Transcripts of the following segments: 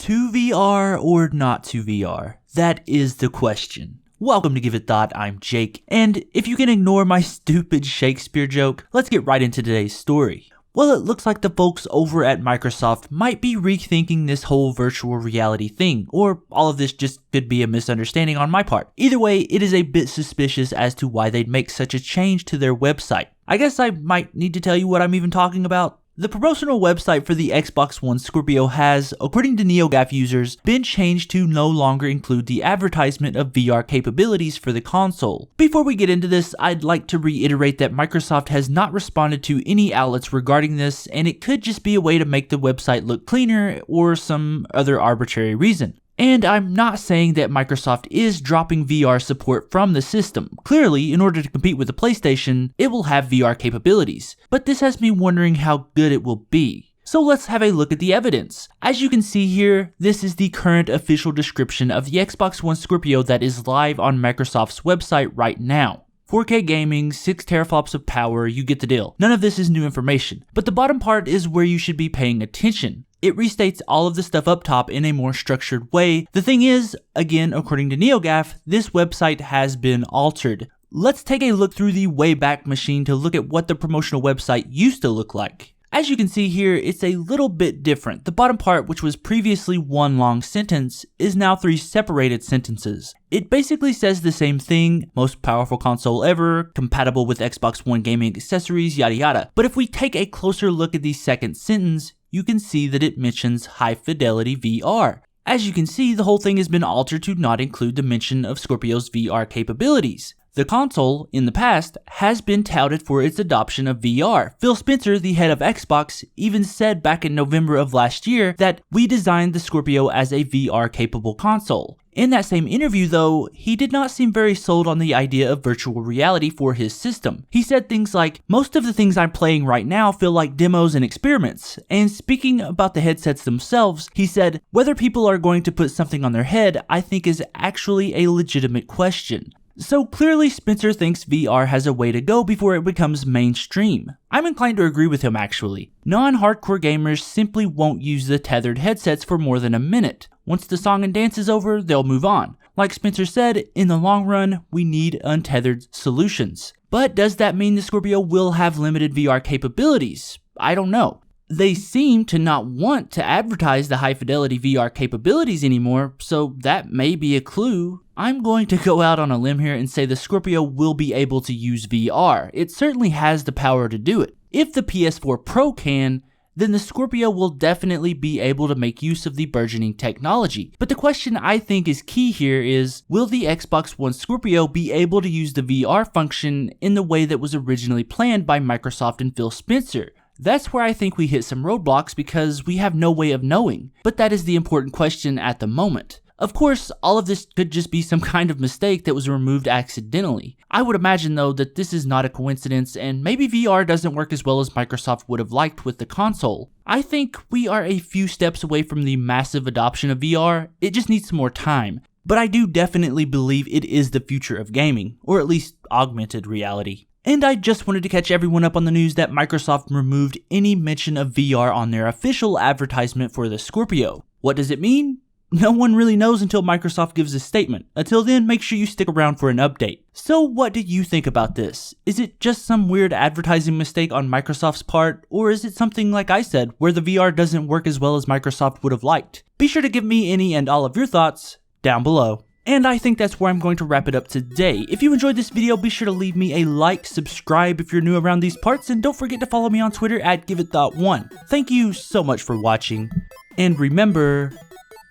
To VR or not to VR? That is the question. Welcome to Give It Thought, I'm Jake, and if you can ignore my stupid Shakespeare joke, let's get right into today's story. Well, it looks like the folks over at Microsoft might be rethinking this whole virtual reality thing, or all of this just could be a misunderstanding on my part. Either way, it is a bit suspicious as to why they'd make such a change to their website. I guess I might need to tell you what I'm even talking about. The promotional website for the Xbox One Scorpio has, according to NeoGAF users, been changed to no longer include the advertisement of VR capabilities for the console. Before we get into this, I'd like to reiterate that Microsoft has not responded to any outlets regarding this, and it could just be a way to make the website look cleaner or some other arbitrary reason. And I'm not saying that Microsoft is dropping VR support from the system. Clearly, in order to compete with the PlayStation, it will have VR capabilities. But this has me wondering how good it will be. So let's have a look at the evidence. As you can see here, this is the current official description of the Xbox One Scorpio that is live on Microsoft's website right now. 4K gaming, 6 teraflops of power, you get the deal. None of this is new information. But the bottom part is where you should be paying attention. It restates all of the stuff up top in a more structured way. The thing is, again, according to NeoGAF, this website has been altered. Let's take a look through the Wayback Machine to look at what the promotional website used to look like. As you can see here, it's a little bit different. The bottom part, which was previously one long sentence, is now 3 separated sentences. It basically says the same thing: most powerful console ever, compatible with Xbox One gaming accessories, yada yada. But if we take a closer look at the second sentence, you can see that it mentions high fidelity VR. As you can see, the whole thing has been altered to not include the mention of Scorpio's VR capabilities. The console, in the past, has been touted for its adoption of VR. Phil Spencer, the head of Xbox, even said back in November of last year that we designed the Scorpio as a VR-capable console. In that same interview though, he did not seem very sold on the idea of virtual reality for his system. He said things like, "Most of the things I'm playing right now feel like demos and experiments." And speaking about the headsets themselves, he said, "Whether people are going to put something on their head, I think is actually a legitimate question." So clearly Spencer thinks VR has a way to go before it becomes mainstream. I'm inclined to agree with him actually. Non-hardcore gamers simply won't use the tethered headsets for more than a minute. Once the song and dance is over, they'll move on. Like Spencer said, in the long run, we need untethered solutions. But does that mean the Scorpio will have limited VR capabilities? I don't know. They seem to not want to advertise the high fidelity VR capabilities anymore, so that may be a clue. I'm going to go out on a limb here and say the Scorpio will be able to use VR. It certainly has the power to do it. If the PS4 Pro can, then the Scorpio will definitely be able to make use of the burgeoning technology. But the question I think is key here is, will the Xbox One Scorpio be able to use the VR function in the way that was originally planned by Microsoft and Phil Spencer? That's where I think we hit some roadblocks because we have no way of knowing, but that is the important question at the moment. Of course, all of this could just be some kind of mistake that was removed accidentally. I would imagine though that this is not a coincidence and maybe VR doesn't work as well as Microsoft would have liked with the console. I think we are a few steps away from the massive adoption of VR, it just needs some more time. But I do definitely believe it is the future of gaming, or at least augmented reality. And I just wanted to catch everyone up on the news that Microsoft removed any mention of VR on their official advertisement for the Scorpio. What does it mean? No one really knows until Microsoft gives a statement. Until then, make sure you stick around for an update. So what do you think about this? Is it just some weird advertising mistake on Microsoft's part, or is it something like I said, where the VR doesn't work as well as Microsoft would have liked? Be sure to give me any and all of your thoughts down below. And I think that's where I'm going to wrap it up today. If you enjoyed this video, be sure to leave me a like, subscribe if you're new around these parts, and don't forget to follow me on Twitter at GiveItThought1. Thank you so much for watching, and remember,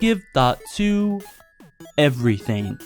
give thought to everything.